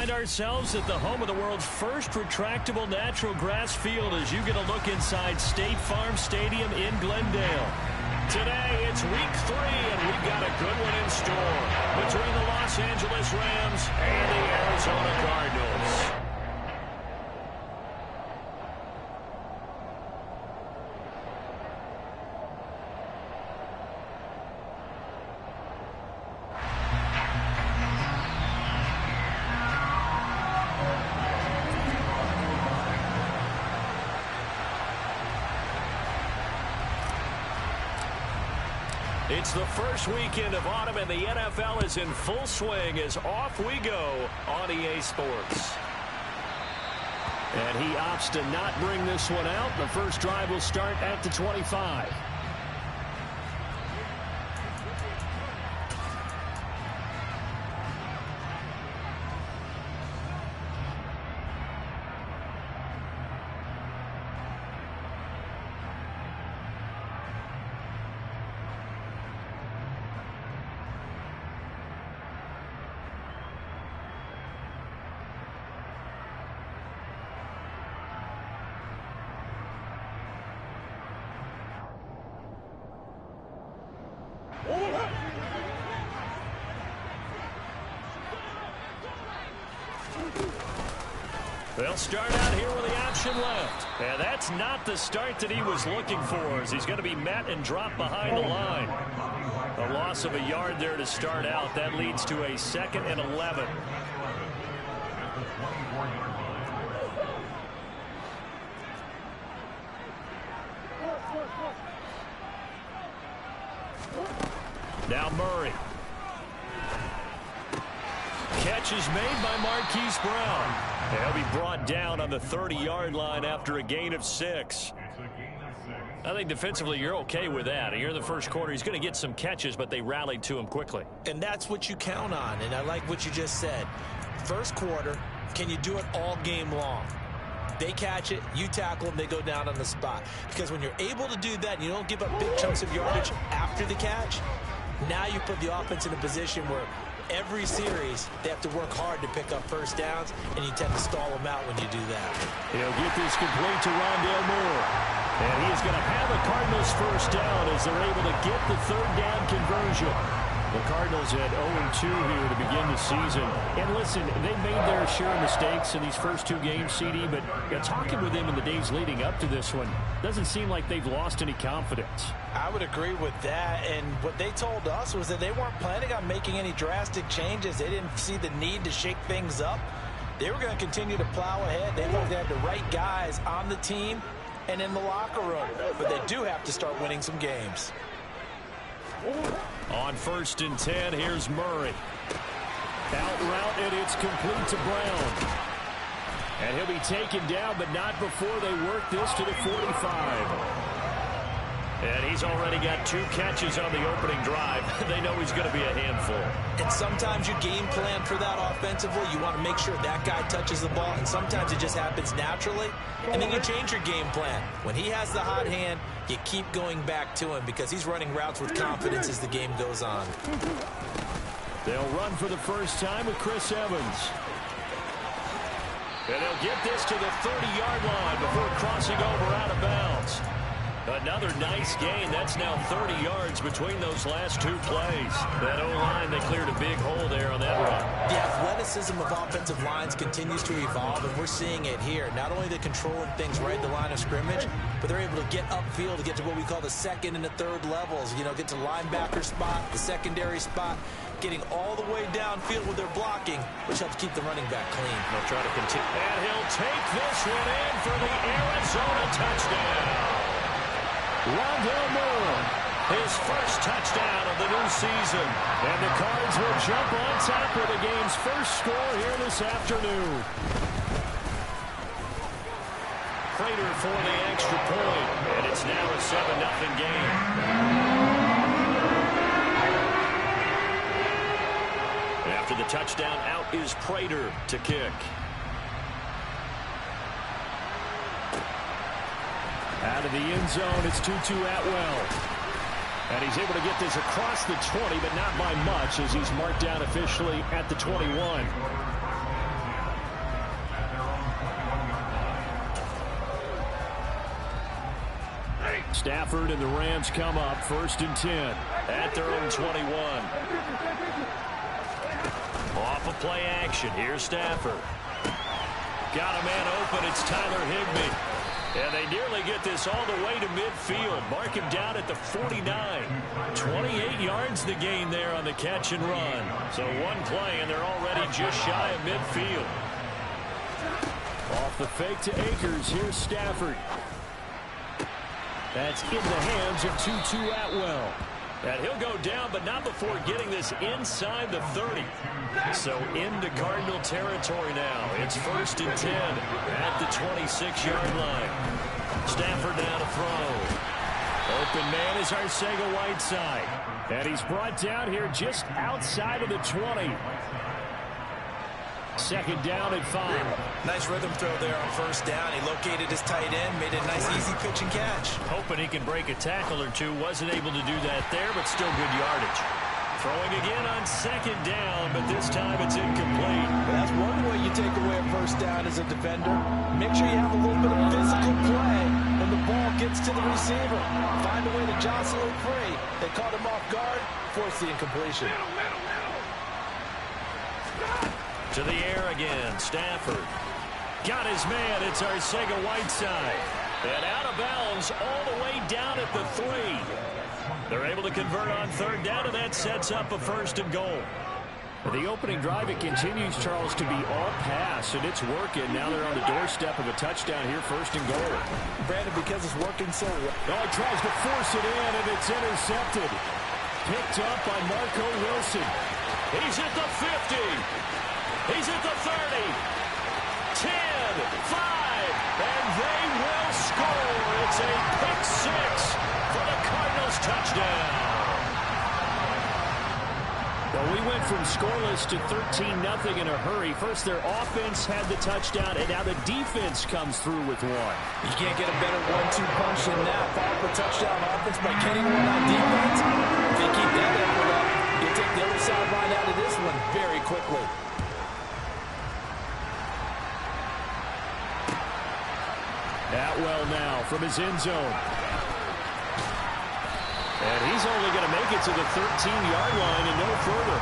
find ourselves at the home of the world's first retractable natural grass field as you get a look inside State Farm Stadium in Glendale. Today, it's week 3, and we've got a good one in store between the Los Angeles Rams and the Arizona Cardinals. It's the first weekend of autumn, and the NFL is in full swing as off we go on EA Sports. And he opts to not bring this one out. The first drive will start at the 25. They'll start out here with the option left. And that's not the start that he was looking for, as he's going to be met and dropped behind the line. A loss of a yard there to start out. That leads to a 2nd and 11. Now Murray. Catch is made by Marquise Brown. He'll be brought down on the 30-yard line after a gain of 6. I think defensively you're okay with that. Here in the first quarter, he's going to get some catches, but they rallied to him quickly. And that's what you count on, and I like what you just said. First quarter, can you do it all game long? They catch it, you tackle them, they go down on the spot. Because when you're able to do that and you don't give up big chunks of yardage after the catch, now you put the offense in a position where every series, they have to work hard to pick up first downs, and you tend to stall them out when you do that. He'll get this complete to Rondale Moore. And he is going to have the Cardinals first down as they're able to get the 3rd down conversion. The Cardinals had 0-2 here to begin the season. And listen, they made their share of mistakes in these first 2 games, CD, but talking with them in the days leading up to this one, doesn't seem like they've lost any confidence. I would agree with that, and what they told us was that they weren't planning on making any drastic changes. They didn't see the need to shake things up. They were going to continue to plow ahead. They looked at the right guys on the team and in the locker room, but they do have to start winning some games. On 1st and 10, here's Murray. Out route, and it's complete to Brown. And he'll be taken down, but not before they work this to the 45. And he's already got 2 catches on the opening drive. They know he's going to be a handful. And sometimes you game plan for that offensively. You want to make sure that guy touches the ball, and sometimes it just happens naturally. And then you change your game plan. When he has the hot hand, you keep going back to him because he's running routes with confidence as the game goes on. They'll run for the first time with Chris Evans. And they'll get this to the 30-yard line before crossing over out of bounds. Another nice gain. That's now 30 yards between those last 2 plays. That O-line, they cleared a big hole there on that run. The athleticism of offensive lines continues to evolve, and we're seeing it here. Not only are they controlling things right at the line of scrimmage, but they're able to get upfield to get to what we call the 2nd and the 3rd levels. You know, get to linebacker spot, the secondary spot, getting all the way downfield with their blocking, which helps keep the running back clean. They'll try to continue. And he'll take this one in for the Arizona touchdown. Rondale Moore, his first touchdown of the new season. And the Cards will jump on top with the game's first score here this afternoon. Prater for the extra point, and it's now a 7-0 game. After the touchdown, out is Prater to kick. Out of the end zone, it's Tutu Atwell. And he's able to get this across the 20, but not by much, as he's marked down officially at the 21. Stafford and the Rams come up 1st and 10 at their own 21. Off of play action. Here's Stafford. Got a man open. It's Tyler Higbee. And they nearly get this all the way to midfield. Mark him down at the 49. 28 yards the gain there on the catch and run. So one play, and they're already just shy of midfield. Off the fake to Akers. Here's Stafford. That's in the hands of Tutu Atwell. And he'll go down, but not before getting this inside the 30. So into Cardinal territory now. It's 1st and 10 at the 26-yard line. Stafford now to throw. Open man is Arcega-Whiteside. And he's brought down here just outside of the 20. 2nd down and 5. Nice rhythm throw there on 1st down. He located his tight end, made a nice easy pitch and catch. Hoping he can break a tackle or two. Wasn't able to do that there, but still good yardage. Throwing again on 2nd down, but this time it's incomplete. Well, that's one way you take away a 1st down as a defender. Make sure you have a little bit of physical play when the ball gets to the receiver. Find a way to jostle it free. They caught him off guard, force the incompletion. To the air again, Stafford. Got his man, it's Arcega-Whiteside. And out of bounds all the way down at the 3. They're able to convert on 3rd down, and that sets up a 1st and goal. The opening drive, it continues, Charles, to be all pass, and it's working. Now they're on the doorstep of a touchdown here, 1st and goal. Brandon, because it's working so well. Oh, he tries to force it in, and it's intercepted. Picked up by Marco Wilson. He's at the 50. He's at the 30, 10, 5, and they will score. It's a pick 6 for the Cardinals touchdown. Well, we went from scoreless to 13-0 in a hurry. First, their offense had the touchdown, and now the defense comes through with one. You can't get a better 1-2 punch than that. Follow the touchdown offense by getting one on defense. If you keep that effort up, you'll take the other sideline out of this one very quickly. Atwell now from his end zone. And he's only going to make it to the 13-yard line and no further.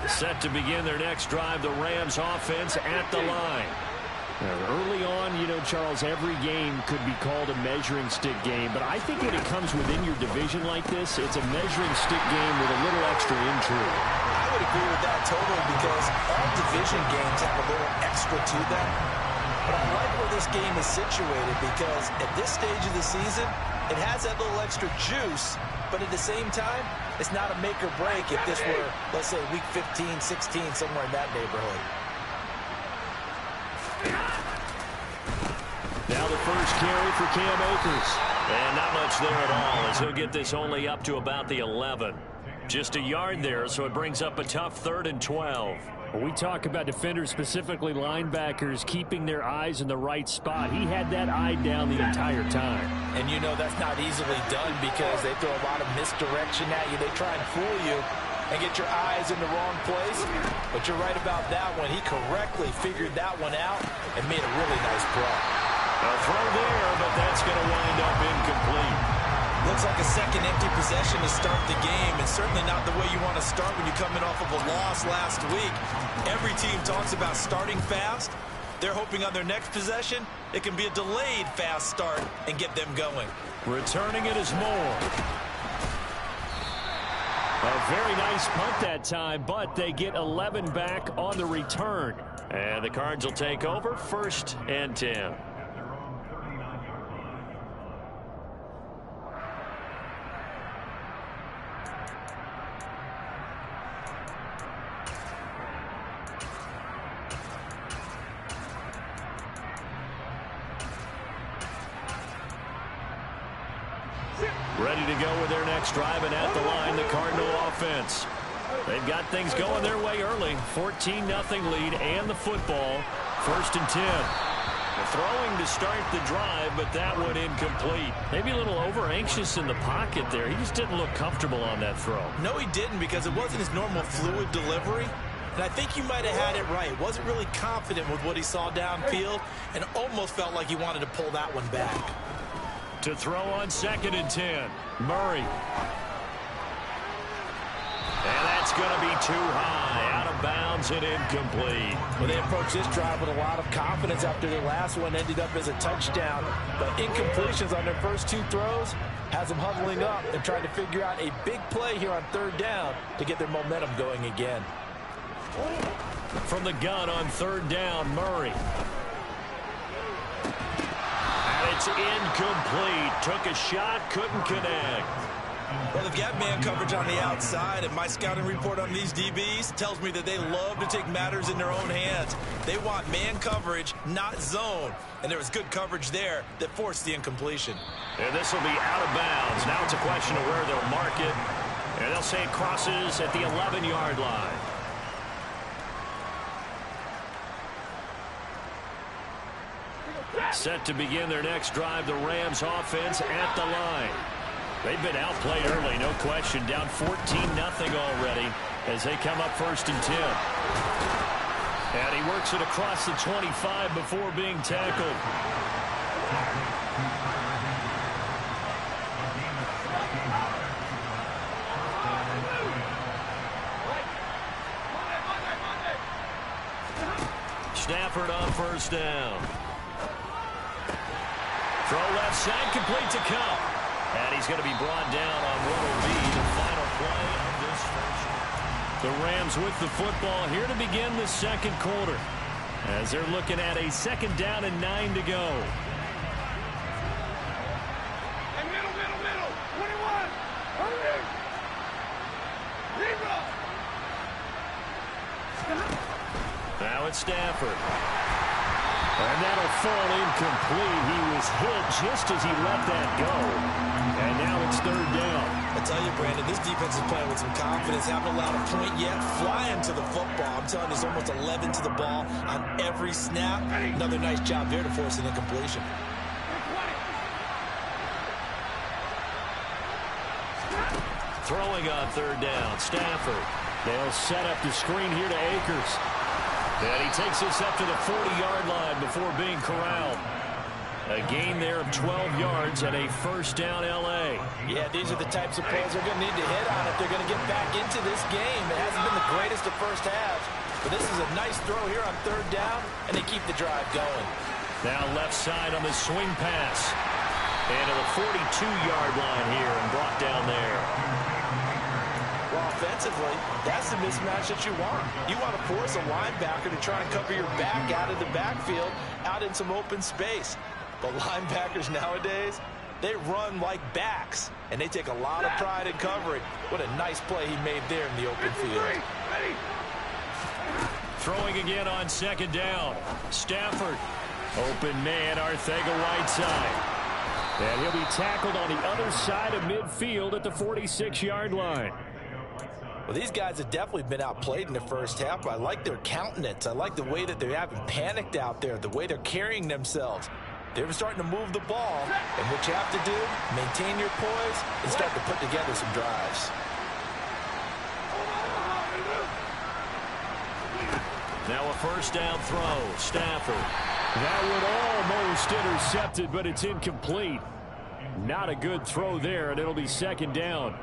Set to begin their next drive, the Rams offense at the line. Early on, you know, Charles, every game could be called a measuring stick game. But I think when it comes within your division like this, it's a measuring stick game with a little extra intrigue. I would agree with that totally because all division games have a little extra to them. But I like where this game is situated because at this stage of the season, it has that little extra juice. But at the same time, it's not a make or break if this were, let's say, week 15, 16, somewhere in that neighborhood. Now the first carry for Cam Akers. And not much there at all as he'll get this only up to about the 11. Just a yard there, so it brings up a tough 3rd and 12. When we talk about defenders, specifically linebackers, keeping their eyes in the right spot, he had that eye down the entire time. And you know that's not easily done because they throw a lot of misdirection at you. They try and fool you and get your eyes in the wrong place. But you're right about that one. He correctly figured that one out and made a really nice play. A throw there, but that's going to wind up incomplete. Looks like a second empty possession to start the game, and certainly not the way you want to start when you're coming off of a loss last week. Every team talks about starting fast. They're hoping on their next possession, it can be a delayed fast start and get them going. Returning it is Moore. A very nice punt that time, but they get 11 back on the return. And the Cards will take over 1st and 10. Ready to go with their next drive, and at the line, the Cardinal offense. They've got things going their way early. 14-0 lead and the football. 1st and 10. Throwing to start the drive, but that one incomplete. Maybe a little over-anxious in the pocket there. He just didn't look comfortable on that throw. No, he didn't, because it wasn't his normal fluid delivery. And I think you might have had it right. Wasn't really confident with what he saw downfield and almost felt like he wanted to pull that one back. To throw on 2nd and 10, Murray. And that's going to be too high, out of bounds and incomplete. Well, they approached this drive with a lot of confidence after their last one ended up as a touchdown. But incompletions on their first 2 throws has them huddling up and trying to figure out a big play here on 3rd down to get their momentum going again. From the gun on 3rd down, Murray. And it's incomplete. Took a shot, couldn't connect. Well, they've got man coverage on the outside, and my scouting report on these DBs tells me that they love to take matters in their own hands. They want man coverage, not zone. And there was good coverage there that forced the incompletion. And this will be out of bounds. Now it's a question of where they'll mark it. And they'll say it crosses at the 11-yard line. Set to begin their next drive, the Rams offense at the line. They've been outplayed early, no question. Down 14-0 already as they come up 1st and 10. And he works it across the 25 before being tackled. Stafford on 1st down. Throw left side, complete to Cup. And he's going to be brought down on what will be the final play of this first. The Rams with the football here to begin the 2nd quarter, as they're looking at a 2nd down and 9 to go. And middle. 21. Hurry. Zero. Now it's Stafford. And that'll fall incomplete. He was hit just as he let that go. And now it's 3rd down. I tell you, Brandon, this defense is playing with some confidence. Haven't allowed a point yet. Flying to the football. I'm telling you, it's almost 11 to the ball on every snap. Another nice job there to force an incompletion. Throwing on 3rd down, Stafford. They'll set up the screen here to Akers. And he takes this up to the 40-yard line before being corralled. A gain there of 12 yards and a 1st down L.A. Yeah, these are the types of plays they're going to need to hit on if they're going to get back into this game. It hasn't been the greatest of first halves, but this is a nice throw here on 3rd down, and they keep the drive going. Now left side on the swing pass. And to the 42-yard line here and brought down there. Well, offensively, that's the mismatch that you want. You want to force a linebacker to try and cover your back out of the backfield, out in some open space. But linebackers nowadays, they run like backs, and they take a lot of pride in covering. What a nice play he made there in the open field. Throwing again on 2nd down. Stafford. Open man, Arcega-Whiteside. And he'll be tackled on the other side of midfield at the 46-yard line. Well, these guys have definitely been outplayed in the first half, but I like their countenance. I like the way that they haven't panicked out there, the way they're carrying themselves. They're starting to move the ball, and what you have to do, maintain your poise and start to put together some drives. Now a 1st down throw, Stafford. That one almost intercepted, but it's incomplete. Not a good throw there, and it'll be 2nd down.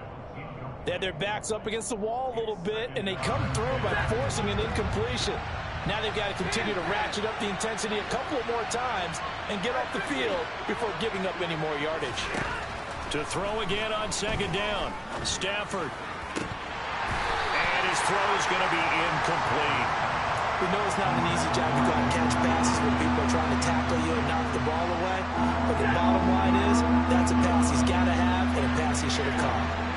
They had their backs up against the wall a little bit, and they come through by forcing an incompletion. Now they've got to continue to ratchet up the intensity a couple of more times and get off the field before giving up any more yardage. To throw again on 2nd down, Stafford. And his throw is going to be incomplete. We know it's not an easy job to go out and catch passes when people are trying to tackle you and knock the ball away. But the bottom line is, that's a pass he's got to have and a pass he should have caught.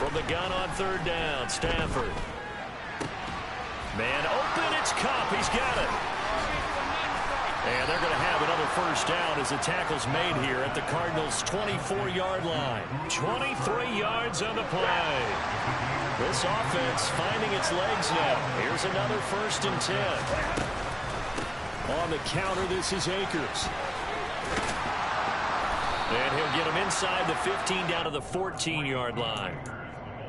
From the gun on 3rd down, Stafford. Man open, it's Cup. He's got it. And they're going to have another first down as the tackle's made here at the Cardinals' 24-yard line. 23 yards on the play. This offense finding its legs now. Here's another 1st and 10. On the counter, this is Akers. And he'll get him inside the 15 down to the 14-yard line.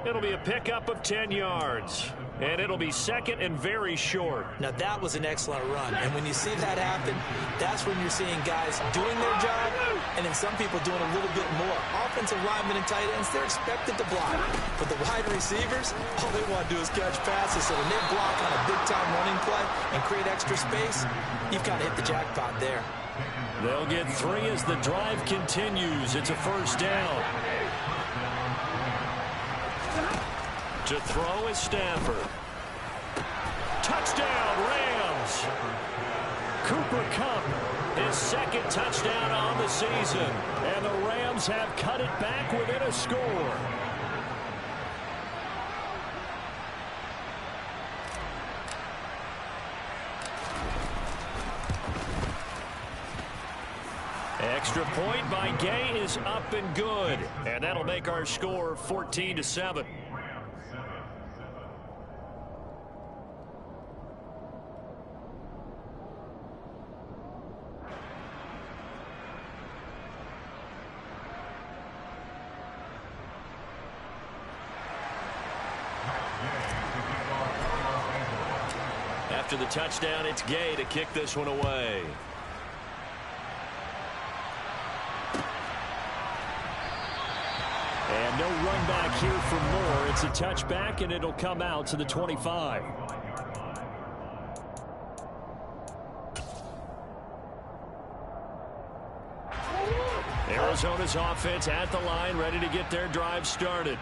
It'll be a pickup of 10 yards. And it'll be 2nd and very short. Now, that was an excellent run. And when you see that happen, that's when you're seeing guys doing their job and then some people doing a little bit more. Offensive linemen and tight ends, they're expected to block. But the wide receivers, all they want to do is catch passes. So when they block on a big-time running play and create extra space, you've got to hit the jackpot there. They'll get 3 as the drive continues. It's a first down. To throw is Stafford. Touchdown, Rams. Cooper Kupp, his 2nd touchdown on the season. And the Rams have cut it back within a score. Extra point by Gay is up and good. And that'll make our score 14-7. After the touchdown, it's Gay to kick this one away. And no run back here for Moore. It's a touchback, and it'll come out to the 25. Arizona's offense at the line, ready to get their drive started.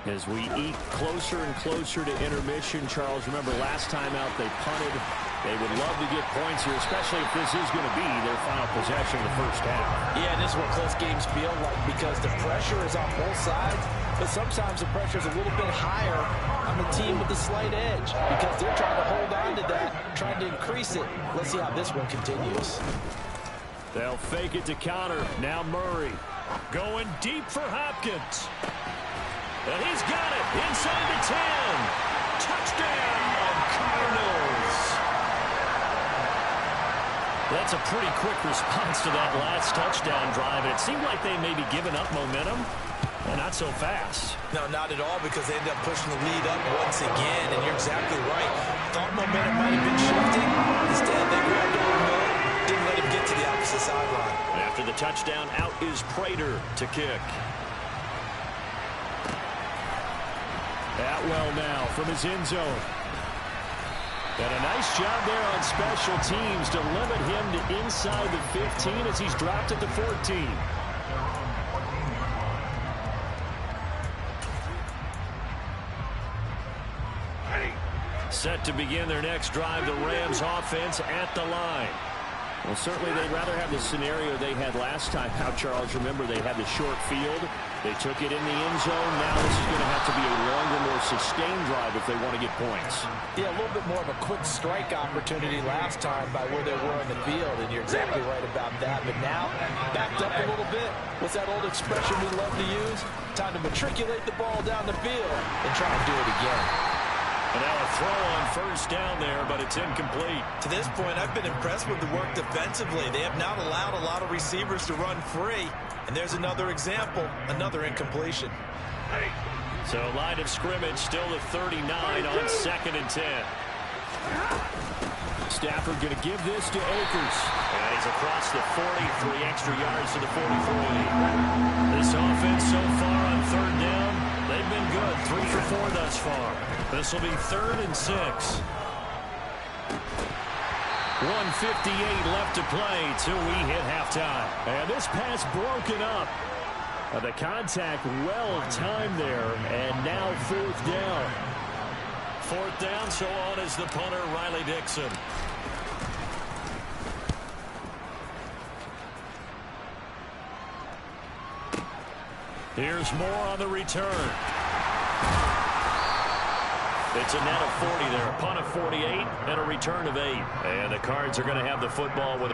As we eat closer and closer to intermission, Charles, remember last time out they punted. They would love to get points here, especially if this is going to be their final possession of the first half. Yeah, this is what close games feel like because the pressure is on both sides, but sometimes the pressure is a little bit higher on the team with the slight edge because they're trying to hold on to that, trying to increase it. Let's see how this one continues. They'll fake it to counter. Now Murray going deep for Hopkins. And he's got it inside the 10. Touchdown, Cardinals. That's a pretty quick response to that last touchdown drive. It seemed like they may be giving up momentum. Well, not so fast. No, not at all, because they ended up pushing the lead up once again, and you're exactly right. Thought momentum might have been shifting. Instead, they grabbed over Miller, didn't let him get to the opposite sideline. After the touchdown, out is Prater to kick. Atwell now from his end zone. And a nice job there on special teams to limit him to inside the 15 as he's dropped at the 14. Set to begin their next drive, the Rams offense at the line. Well, certainly they'd rather have the scenario they had last time out, Charles. Remember, they had the short field. They took it in the end zone. Now this is going to have to be a longer, more sustained drive if they want to get points. Yeah, a little bit more of a quick strike opportunity last time by where they were on the field, and you're exactly right about that. But now, backed up a little bit. What's that old expression we love to use? Time to matriculate the ball down the field and try and do it again. And now a throw on first down there, but it's incomplete. To this point, I've been impressed with the work defensively. They have not allowed a lot of receivers to run free. And there's another example, another incompletion. So line of scrimmage still the 39 on 2nd and 10. Stafford going to give this to Akers. And he's across the 40, 3 extra yards to the 43. This offense so far on 3rd down, they've been good. 3 for 4 thus far. This will be 3rd and 6. 1:58 left to play till we hit halftime. And this pass broken up. The contact well timed there. And now 4th down. 4th down, so on is the punter, Riley Dixon. Here's Moore on the return. It's a net of 40 there, a punt of 48, and a return of 8. And the Cards are going to have the football with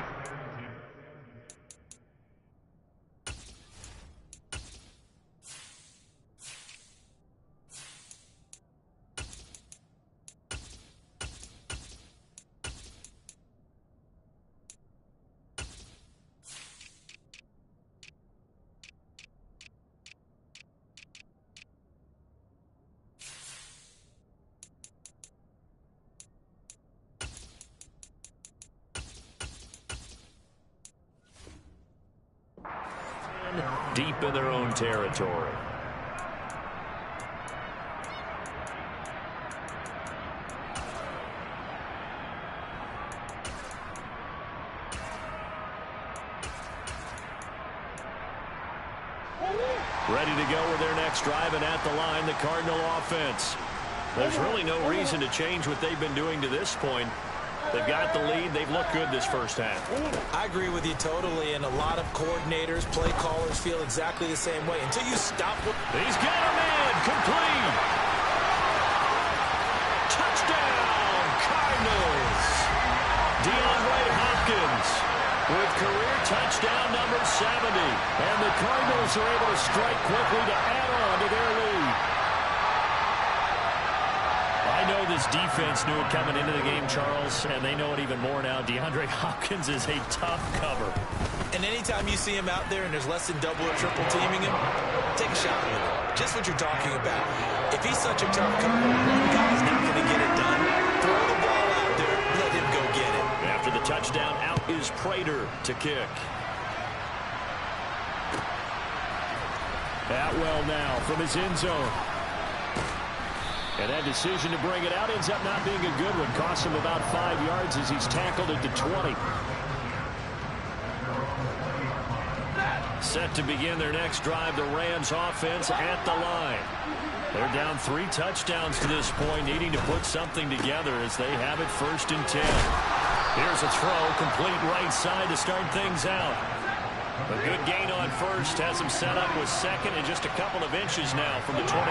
up in their own territory. Ready to go with their next drive, and at the line, the Cardinal offense. There's really no reason to change what they've been doing to this point. They've got the lead. They've looked good this first half. I agree with you totally, and a lot of coordinators, play callers feel exactly the same way. Until you stop. He's got a man. Complete. Touchdown, Cardinals. DeAndre Hopkins with career touchdown number 70. And the Cardinals are able to strike quickly to add on to their lead. I know this defense knew it coming into the game, Charles, and they know it even more now. DeAndre Hopkins is a tough cover. And anytime you see him out there and there's less than double or triple teaming him, take a shot with him. Just what you're talking about. If he's such a tough cover, one guy's not going to get it done. Throw the ball out there, let him go get it. After the touchdown, out is Prater to kick. Atwell now from his end zone. And that decision to bring it out ends up not being a good one. Costs him about 5 yards as he's tackled at the 20. Set to begin their next drive, the Rams offense at the line. They're down 3 touchdowns to this point, needing to put something together as they have it 1st and 10. Here's a throw, complete right side to start things out. A good gain on first, has him set up with second and just a couple of inches now from the 29.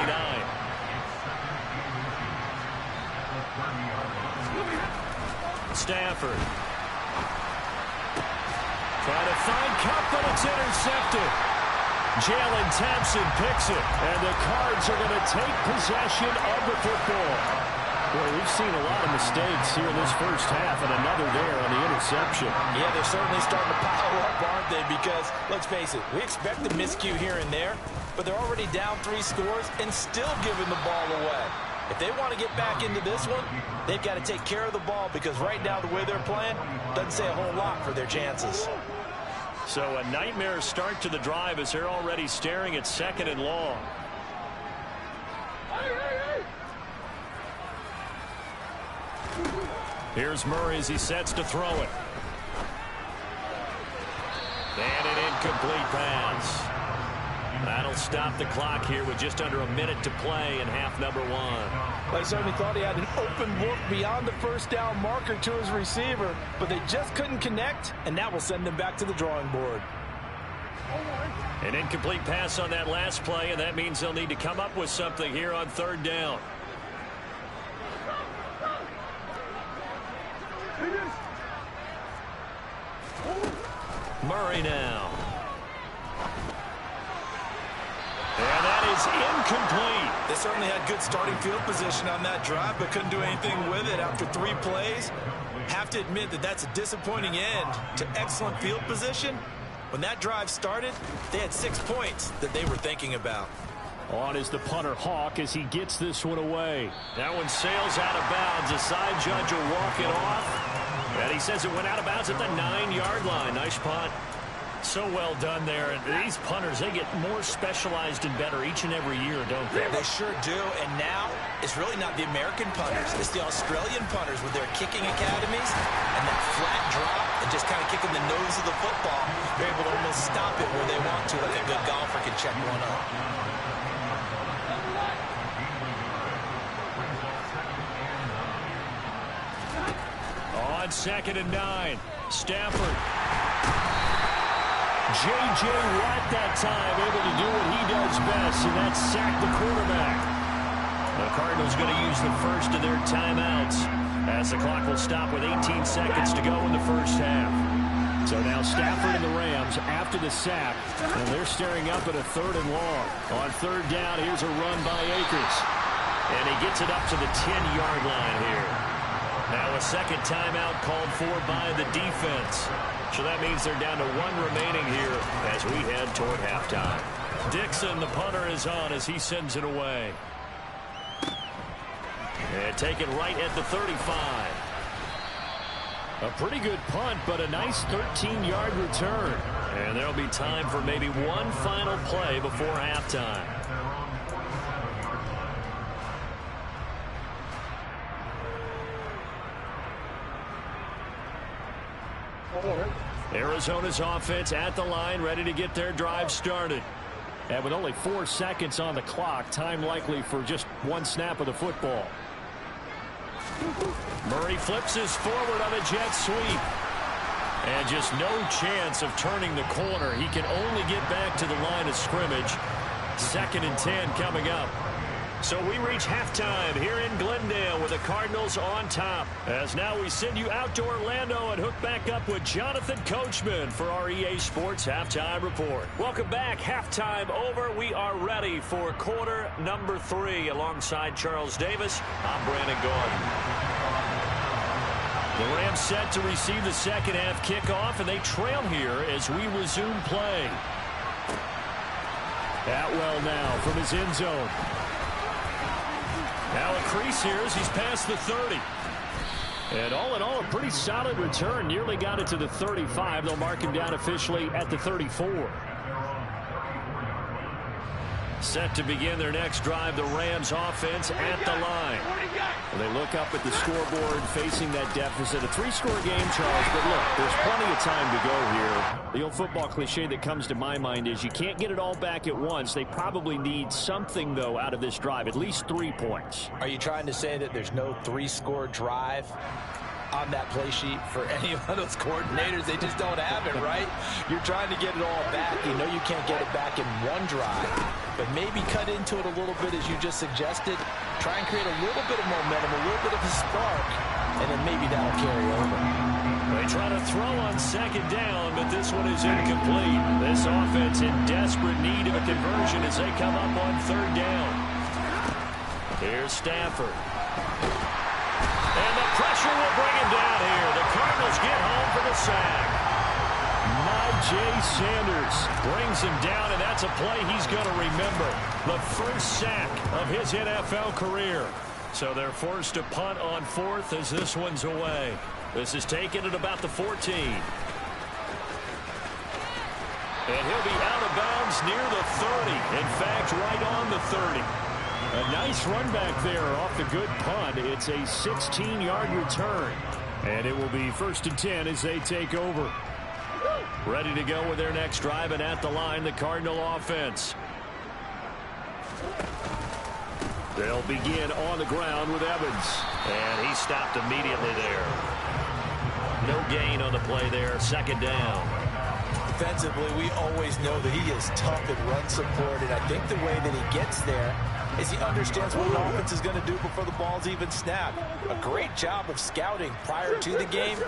Stafford. Trying to find Cup, but it's intercepted. Jalen Thompson picks it, and the Cards are going to take possession of the football. Boy, we've seen a lot of mistakes here in this first half, and another there on the interception. Yeah, they're certainly starting to pile up, aren't they? Because, let's face it, we expect a miscue here and there, but they're already down 3 scores and still giving the ball away. If they want to get back into this one, they've got to take care of the ball because right now the way they're playing doesn't say a whole lot for their chances. So a nightmare start to the drive as they're already staring at 2nd and long. Here's Murray as he sets to throw it. And an incomplete pass. That'll stop the clock here with just under a minute to play in half number 1. I certainly thought he had an open look beyond the first down marker to his receiver, but they just couldn't connect, and that will send them back to the drawing board. An incomplete pass on that last play, and that means they'll need to come up with something here on 3rd down. Murray now. And that is incomplete. They certainly had good starting field position on that drive, but couldn't do anything with it after 3 plays. Have to admit that that's a disappointing end to excellent field position. When that drive started, they had 6 points that they were thinking about. On is the punter Hawk as he gets this one away. That one sails out of bounds. The side judge will walk it off. And he says it went out of bounds at the 9-yard line. Nice punt. So well done there. And these punters, they get more specialized and better each and every year, don't they? They sure do. And now, it's really not the American punters. It's the Australian punters with their kicking academies and that flat drop and just kind of kicking the nose of the football. They're able to almost stop it where they want to, like a good golfer can check one up. On 2nd and 9, Stafford. J.J. Watt that time able to do what he does best, and that's sack the quarterback. The Cardinals going to use the first of their timeouts as the clock will stop with 18 seconds to go in the first half. So now Stafford and the Rams after the sack, and they're staring up at a 3rd and long. On 3rd down, here's a run by Akers. And he gets it up to the 10-yard line here. Now a second timeout called for by the defense. So that means they're down to 1 remaining here as we head toward halftime. Dixon, the punter, is on as he sends it away. And take it right at the 35. A pretty good punt, but a nice 13-yard return. And there'll be time for maybe one final play before halftime. Arizona's offense at the line, ready to get their drive started. And with only 4 seconds on the clock, time likely for just one snap of the football. Murray flips his forward on a jet sweep. And just no chance of turning the corner. He can only get back to the line of scrimmage. 2nd and 10 coming up. So we reach halftime here in Glendale with the Cardinals on top. As now we send you out to Orlando and hook back up with Jonathan Coachman for our EA Sports Halftime Report. Welcome back. Halftime over. We are ready for quarter number 3 alongside Charles Davis. I'm Brandon Gordon. The Rams set to receive the second half kickoff, and they trail here as we resume play. Atwell now from his end zone. Now a crease here as he's past the 30. And all in all, a pretty solid return. Nearly got it to the 35. They'll mark him down officially at the 34. Set to begin their next drive, the Rams offense at the line. They look up at the scoreboard facing that deficit. A 3-score game, Charles, but look, there's plenty of time to go here. The old football cliche that comes to my mind is you can't get it all back at once. They probably need something, though, out of this drive, at least 3 points. Are you trying to say that there's no 3-score drive on that play sheet for any of those coordinators? They just don't have it, right? You're trying to get it all back. You know you can't get it back in one drive, but maybe cut into it a little bit as you just suggested. Try and create a little bit of momentum, a little bit of a spark, and then maybe that'll carry over. They try to throw on 2nd down, but this one is incomplete. This offense in desperate need of a conversion as they come up on 3rd down. Here's Stafford. And the pressure will bring him down here. The Cardinals get home for the sack. Najee Sanders brings him down, and that's a play he's going to remember. The first sack of his NFL career. So they're forced to punt on 4th as this one's away. This is taken at about the 14. And he'll be out of bounds near the 30. In fact, right on the 30. A nice run back there off the good punt. It's a 16-yard return. And it will be 1st and 10 as they take over. Ready to go with their next drive, and at the line, the Cardinal offense. They'll begin on the ground with Evans. And he stopped immediately there. No gain on the play there. 2nd down. Defensively, we always know that he is tough in run support, and I think the way that he gets there is he understands what an offense is going to do before the ball's even snapped. A great job of scouting prior to the game,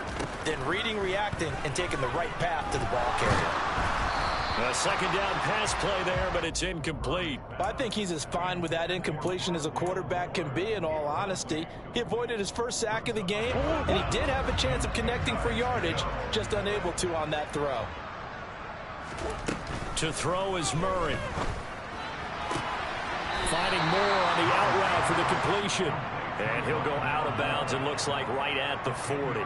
then reading, reacting, and taking the right path to the ball carrier. A 2nd down pass play there, but it's incomplete. I think he's as fine with that incompletion as a quarterback can be, in all honesty. He avoided his first sack of the game, and he did have a chance of connecting for yardage, just unable to on that throw. To throw is Murray. Finding more on the out route for the completion. And he'll go out of bounds, it looks like right at the 40.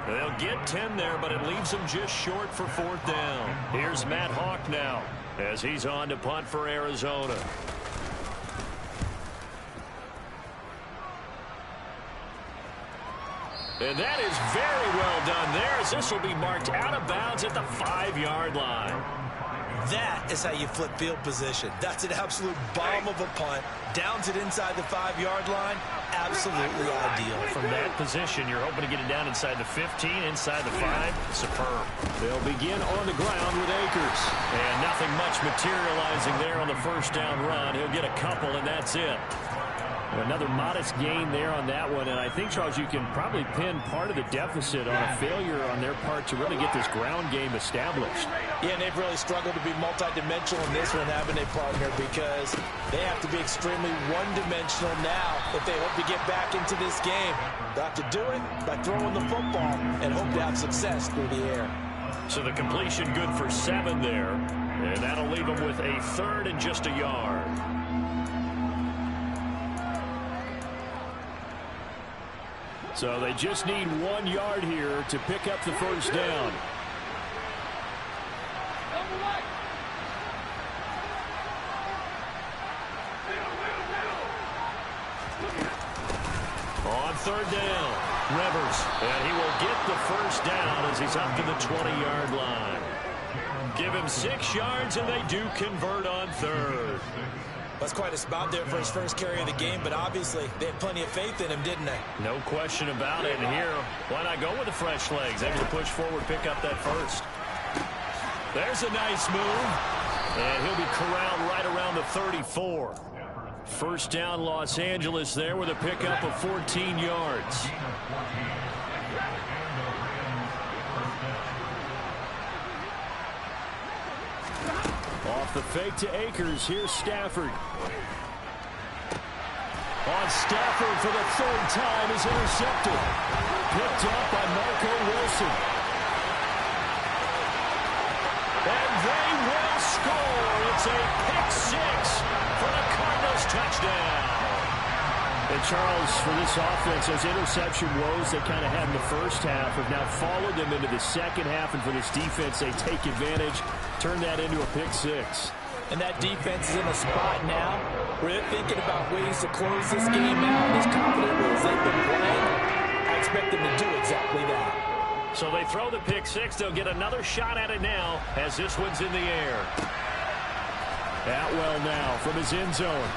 They'll get 10 there, but it leaves them just short for 4th down. Here's Matt Hawk now as he's on to punt for Arizona. And that is very well done there, as this will be marked out of bounds at the 5-yard line. That is how you flip field position. That's an absolute bomb of a punt. Downs it inside the 5-yard line. Absolutely ideal. From that position, you're hoping to get it down inside the 15, inside the 5. Superb. They'll begin on the ground with Akers. And nothing much materializing there on the 1st down run. He'll get a couple, and that's it. Another modest gain there on that one, and I think, Charles, you can probably pin part of the deficit on a failure on their part to really get this ground game established. Yeah, and they've really struggled to be multidimensional in this one, haven't they, partner? Because they have to be extremely one-dimensional now if they hope to get back into this game. They'll have to do it by throwing the football and hope to have success through the air. So the completion good for 7 there, and that'll leave them with a 3rd and just a yard. So they just need 1 yard here to pick up the 1st down. third down. Rivers, and he will get the first down as he's up to the 20-yard line. Give him 6 yards, and they do convert on third. That's quite a spot there for his first carry of the game, but obviously they had plenty of faith in him, didn't they? No question about it. And here, why not go with the fresh legs? Able to push forward, pick up that first. There's a nice move. And he'll be corralled right around the 34. First down, Los Angeles there with a pickup of 14 yards. Off the fake to Akers. Here's Stafford. On Stafford for the third time is intercepted. Picked up by Marco Wilson. And they will score. It's a pick six for the Cardinals touchdown. And Charles, for this offense, those interception woes they kind of had in the first half have now followed them into the second half. And for this defense, they take advantage, turn that into a pick six. And that defense is in a spot now where they're thinking about ways to close this game out. And as confident as they've been playing, I expect them to do exactly that. So they throw the pick six. They'll get another shot at it now as this one's in the air. Atwell now from his end zone.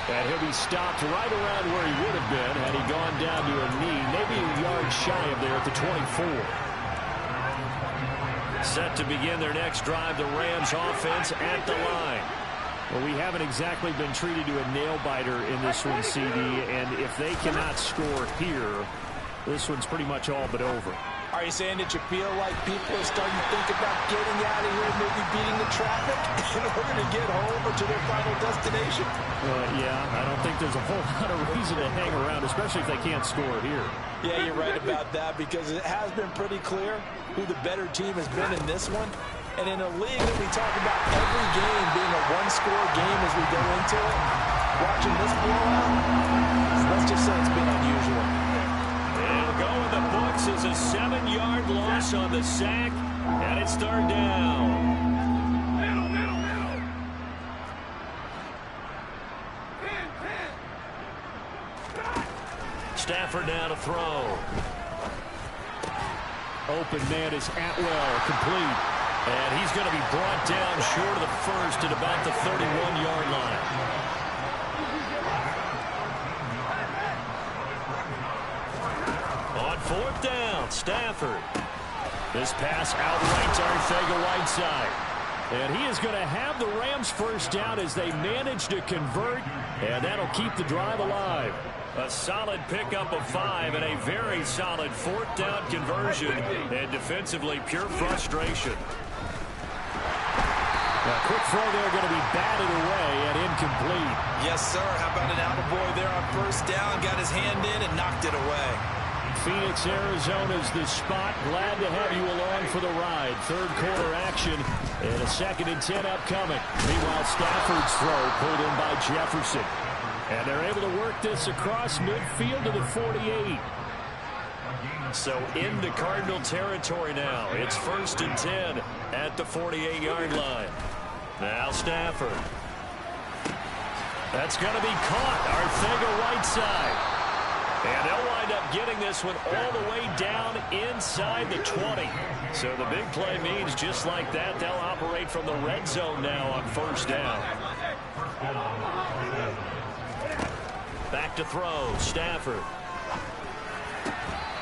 And he'll be stopped right around where he would have been had he gone down to a knee, maybe a yard shy of there at the 24. Set to begin their next drive, the Rams offense at the line. Well, we haven't exactly been treated to a nail-biter in this one, CD, and if they cannot score here, this one's pretty much all but over. Are you saying that you feel like people are starting to think about getting out of here, maybe beating the traffic in order to get home or to their final destination? Yeah, I don't think there's a whole lot of reason to hang around, especially if they can't score here. Yeah, you're right about that because it has been pretty clear who the better team has been in this one. And in a league that we talk about every game being a one-score game as we go into it, watching this blowout, let's just say it's been unusual. It'll go in the books as a 7-yard loss on the sack, and it's third down. Middle. 10. Stafford now to throw. Open man is Atwell, complete. And he's going to be brought down short of the first at about the 31-yard line. On fourth down, Stafford. This pass outrights Arcega-Whiteside. And he is going to have the Rams first down as they manage to convert, and that'll keep the drive alive. A solid pickup of 5 and a very solid fourth down conversion, and defensively pure frustration. A quick throw there going to be batted away and incomplete. Yes, sir. How about an attaboy there on first down? Got his hand in and knocked it away. Phoenix, Arizona's the spot. Glad to have you along for the ride. Third quarter action and a 2nd and 10 upcoming. Meanwhile, Stafford's throw pulled in by Jefferson. And they're able to work this across midfield to the 48. So into Cardinal territory now. It's 1st and 10 at the 48-yard line. Now Stafford. That's going to be caught. Arcega-Whiteside. And they'll wind up getting this one all the way down inside the 20. So the big play means just like that, they'll operate from the red zone now on first down. Back to throw, Stafford.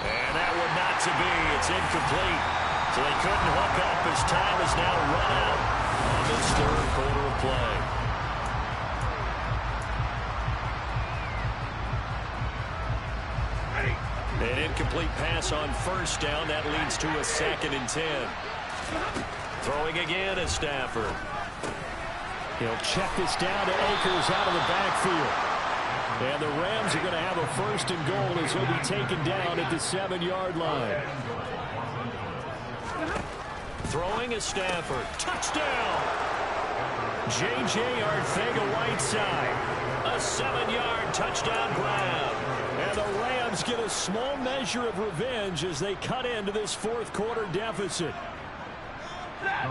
And that one not to be. It's incomplete. So they couldn't hook up as time is now run out on this third quarter of play. An incomplete pass on first down. That leads to a 2nd and 10. Throwing again is Stafford. He'll check this down to Akers out of the backfield. And the Rams are going to have a 1st and goal as he'll be taken down at the 7-yard line. Throwing is Stafford. Touchdown! J.J. Arcega-Whiteside. A 7-yard touchdown grab. And the Rams get a small measure of revenge as they cut into this fourth quarter deficit.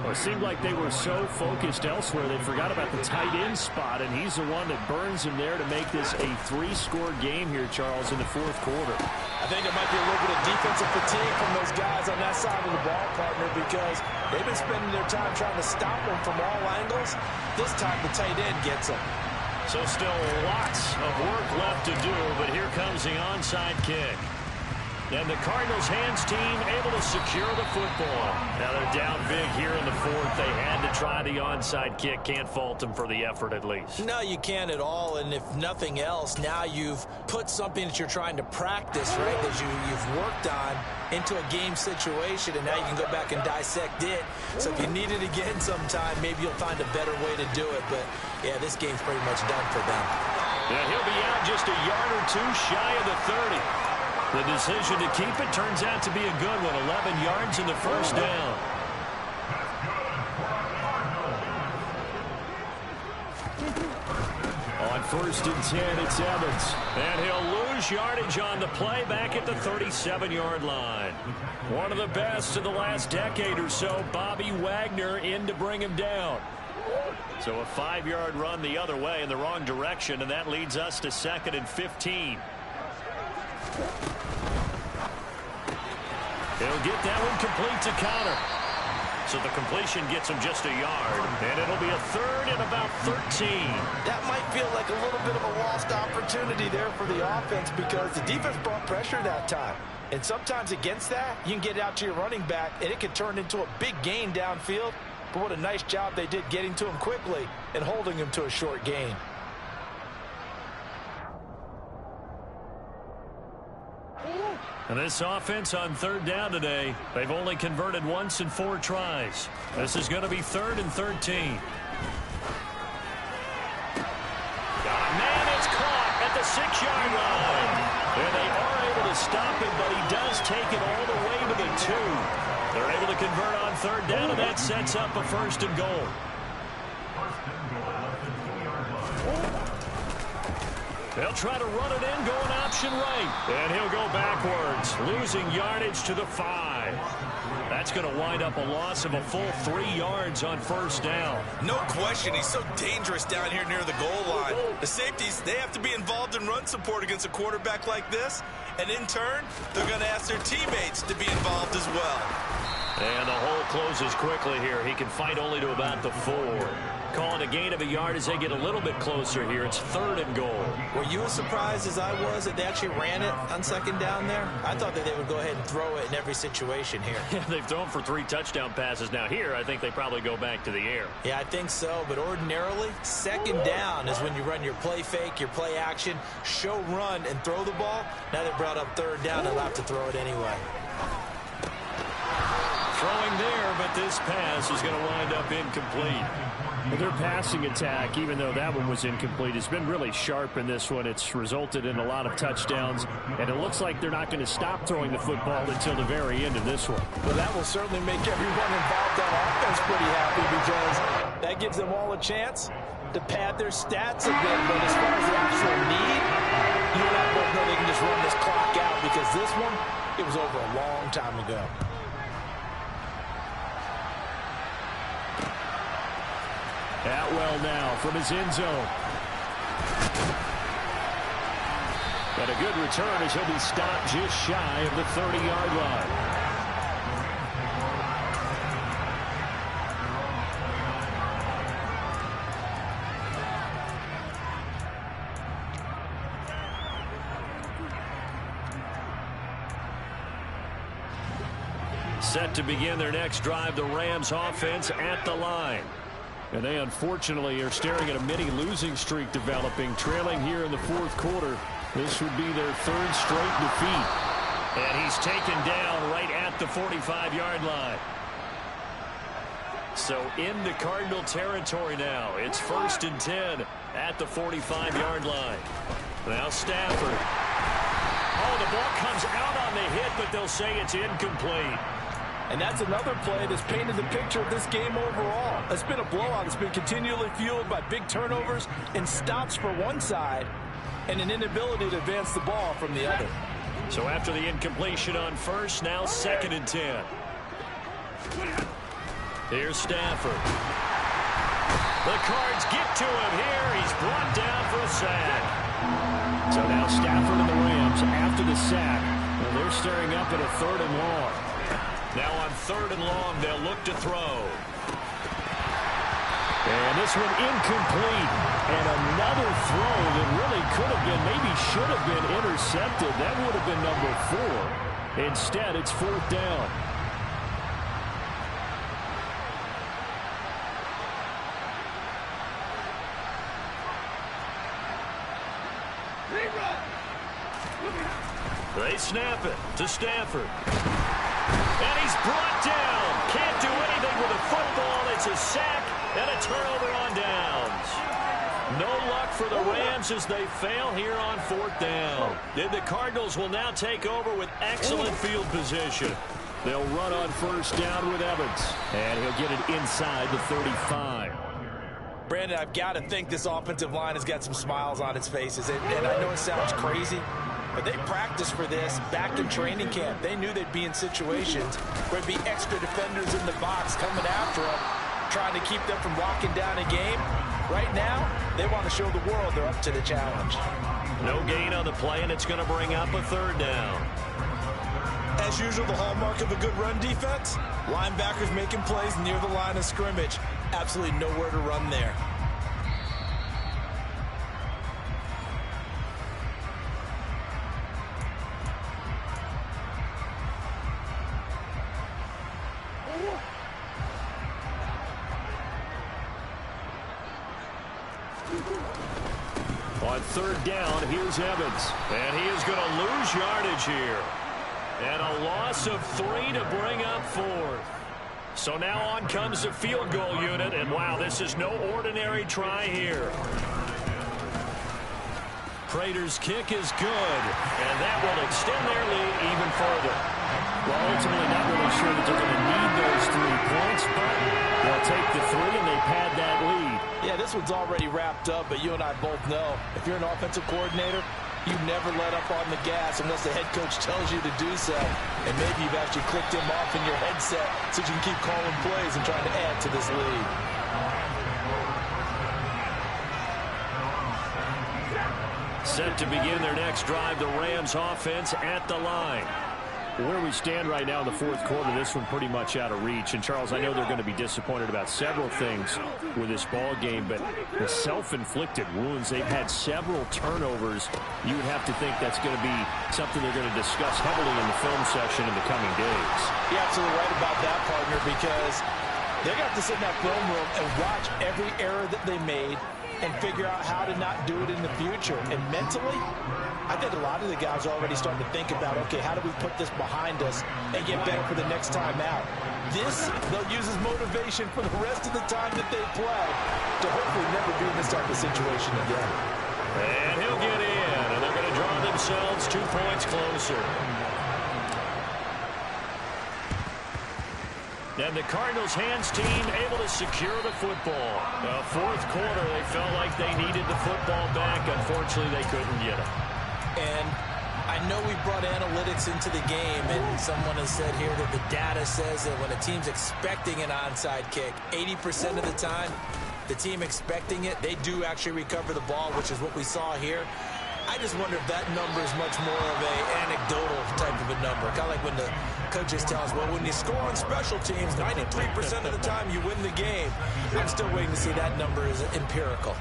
Well, it seemed like they were so focused elsewhere they forgot about the tight end spot, and he's the one that burns him there to make this a 3-score game here, Charles, in the fourth quarter. I think there might be a little bit of defensive fatigue from those guys on that side of the ball, partner, because they've been spending their time trying to stop him from all angles. This time the tight end gets him. So still lots of work left to do, but here comes the onside kick. And the Cardinals hands team able to secure the football. Now they're down big here in the fourth. They had to try the onside kick. Can't fault them for the effort at least. No, you can't at all. And if nothing else, now you've put something that you're trying to practice, right, that you've worked on into a game situation, and now you can go back and dissect it. So if you need it again sometime, maybe you'll find a better way to do it. But, yeah, this game's pretty much done for them. Yeah, he'll be out just a yard or two shy of the 30. The decision to keep it turns out to be a good one. 11 yards in the first down. On 1st and 10, it's Evans. And he'll lose yardage on the play back at the 37-yard line. One of the best of the last decade or so, Bobby Wagner in to bring him down. So a 5-yard run the other way in the wrong direction, and that leads us to 2nd and 15. He'll get that one complete to Connor. So the completion gets him just a yard. And it'll be a 3rd and about 13. That might feel like a little bit of a lost opportunity there for the offense because the defense brought pressure that time. And sometimes against that, you can get out to your running back, and it can turn into a big gain downfield. But what a nice job they did getting to him quickly and holding him to a short gain. And this offense on 3rd down today, they've only converted once in 4 tries. This is going to be 3rd and 13. Man, it's caught at the 6-yard line. And they are able to stop him, but he does take it all the way to the 2. They're able to convert on 3rd down, and that sets up a 1st and goal. They'll try to run it in, going option right. And he'll go backwards, losing yardage to the 5. That's going to wind up a loss of a full 3 yards on 1st down. No question, he's so dangerous down here near the goal line. The safeties, they have to be involved in run support against a quarterback like this. And in turn, they're going to ask their teammates to be involved as well. And the hole closes quickly here. He can fight only to about the 4. Calling a gain of a yard as they get a little bit closer here. It's 3rd and goal. Were you as surprised as I was that they actually ran it on 2nd down there? I thought that they would go ahead and throw it in every situation here. Yeah, they've thrown for 3 touchdown passes. Now here, I think they probably go back to the air. Yeah, I think so. But ordinarily, 2nd down is when you run your play fake, your play action, show run, and throw the ball. Now they brought up 3rd down. They'll have to throw it anyway. Throwing there, but this pass is going to wind up incomplete. Their passing attack, even though that one was incomplete, has been really sharp in this one. It's resulted in a lot of touchdowns, and it looks like they're not going to stop throwing the football until the very end of this one. Well, that will certainly make everyone involved on offense pretty happy because that gives them all a chance to pad their stats a bit. But as far as the actual need, you and I both know they can just run this clock out because this one, it was over a long time ago. Atwell now from his end zone. But a good return as he'll be stopped just shy of the 30-yard line. Set to begin their next drive, the Rams offense at the line. And they unfortunately are staring at a mini losing streak developing, trailing here in the 4th quarter. This would be their 3rd straight defeat. And he's taken down right at the 45-yard line. So into Cardinal territory now. It's 1st and 10 at the 45-yard line. Now Stafford. Oh, the ball comes out on the hit, but they'll say it's incomplete. And that's another play that's painted the picture of this game overall. It's been a blowout. It's been continually fueled by big turnovers and stops for one side and an inability to advance the ball from the other. So after the incompletion on 1st, now 2nd and 10. Here's Stafford. The Cards get to him here. He's brought down for a sack. So now Stafford and the Rams after the sack. Well, they're staring up at a 3rd and long. Now on 3rd and long, they'll look to throw. And this one incomplete. And another throw that really could have been, maybe should have been intercepted. That would have been number 4. Instead, it's 4th down. They snap it to Stafford. And he's brought down. Can't do anything with a football. It's a sack and a turnover on downs. No luck for the Rams as they fail here on 4th down. And the Cardinals will now take over with excellent field position. They'll run on 1st down with Evans. And he'll get it inside the 35. Brandon, I've got to think this offensive line has got some smiles on its faces. And I know it sounds crazy, but they practiced for this back in training camp. They knew they'd be in situations where there'd be extra defenders in the box coming after them, trying to keep them from locking down a game. Right now, they want to show the world they're up to the challenge. No gain on the play, and it's going to bring up a 3rd down. As usual, the hallmark of a good run defense, linebackers making plays near the line of scrimmage. Absolutely nowhere to run there. On 3rd down, here's Evans. And he is going to lose yardage here. And a loss of 3 to bring up 4th. So now on comes the field goal unit. And wow, this is no ordinary try here. Prater's kick is good. And that will extend their lead even further. Well, ultimately not really sure that they're going to need those 3 points, but they'll take the 3 and they pad that lead. Yeah, this one's already wrapped up, but you and I both know if you're an offensive coordinator, you never let up on the gas unless the head coach tells you to do so. And maybe you've actually clicked him off in your headset so you can keep calling plays and trying to add to this lead. Set to begin their next drive, the Rams offense at the line. Where we stand right now in the 4th quarter, this one pretty much out of reach. And, Charles, I know they're going to be disappointed about several things with this ball game, but the self-inflicted wounds, they've had several turnovers. You would have to think that's going to be something they're going to discuss heavily in the film session in the coming days. You're absolutely right about that, partner, because they're going to have to sit in that film room and watch every error that they made and figure out how to not do it in the future. And mentally, I think a lot of the guys are already starting to think about, okay, how do we put this behind us and get better for the next time out? This, they'll use as motivation for the rest of the time that they play to hopefully never be in this type of situation again. And he'll get in, and they're going to draw themselves 2 points closer. And the Cardinals hands team able to secure the football. 4th quarter, they felt like they needed the football back. Unfortunately, they couldn't get it. And I know we brought analytics into the game, and someone has said here that the data says that when a team's expecting an onside kick, 80% of the time, the team expecting it, they do actually recover the ball, which is what we saw here. I just wonder if that number is much more of a anecdotal type of a number. Kind of like when the coaches tell us, well, when you score on special teams, 93% of the time you win the game. I'm still waiting to see that number is empirical.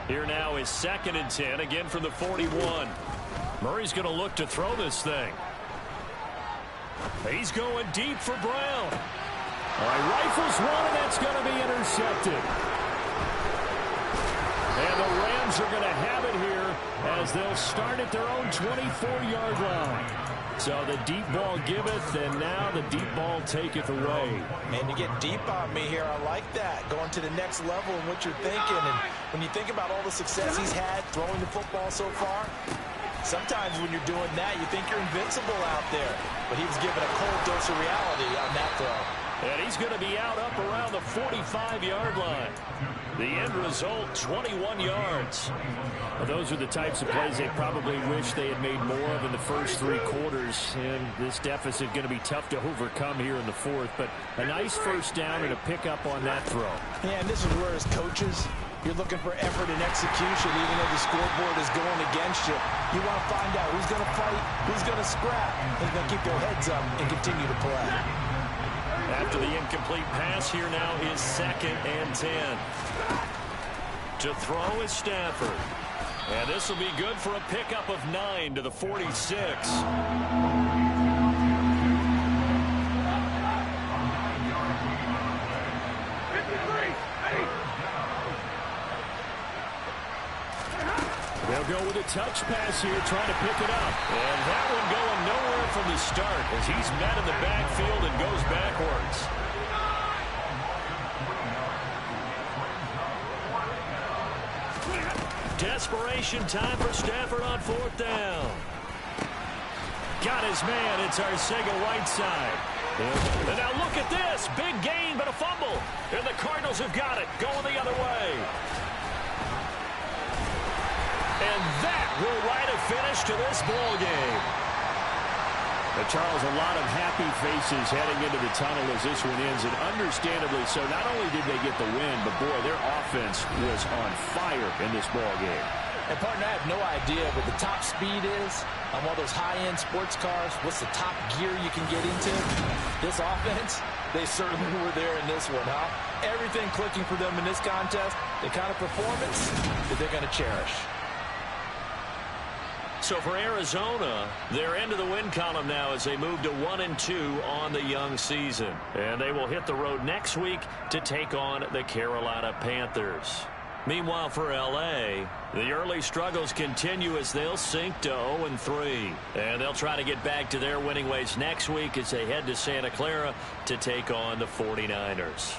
Here now is 2nd and 10, again from the 41. Murray's going to look to throw this thing. He's going deep for Brown. All right, rifles one, and that's going to be intercepted. And the Rams are going to have it here as they'll start at their own 24-yard line. So the deep ball giveth, and now the deep ball taketh away. Man, you get deep on me here. I like that. Going to the next level in what you're thinking. And when you think about all the success he's had throwing the football so far, sometimes when you're doing that, you think you're invincible out there. But he was given a cold dose of reality on that throw. And he's going to be out up around the 45-yard line. The end result, 21 yards. Well, those are the types of plays they probably wish they had made more of in the first 3 quarters. And this deficit going to be tough to overcome here in the fourth. But a nice first down and a pickup on that throw. Yeah, and this is where as coaches, you're looking for effort and execution, even though the scoreboard is going against you. You want to find out who's going to fight, who's going to scrap, who's going to keep their heads up and continue to play. After the incomplete pass, here now is 2nd and 10. To throw is Stafford. And this will be good for a pickup of 9 to the 46. They'll go with a touch pass here, trying to pick it up. And that one going nowhere from the start as he's met in the backfield and goes backwards. Desperation time for Stafford on 4th down. Got his man. It's Arcega-Whiteside. And now look at this. Big gain, but a fumble. And the Cardinals have got it. Going the other way. And that will write a finish to this ball game. But Charles, a lot of happy faces heading into the tunnel as this one ends, and understandably so. Not only did they get the win, but boy, their offense was on fire in this ball game. And partner, I have no idea what the top speed is on one of those high-end sports cars. What's the top gear you can get into? This offense, they certainly were there in this one, huh? Everything clicking for them in this contest, the kind of performance that they're going to cherish. So for Arizona, they're into the win column now as they move to 1-2 on the young season. And they will hit the road next week to take on the Carolina Panthers. Meanwhile, for L.A., the early struggles continue as they'll sink to 0-3. And they'll try to get back to their winning ways next week as they head to Santa Clara to take on the 49ers.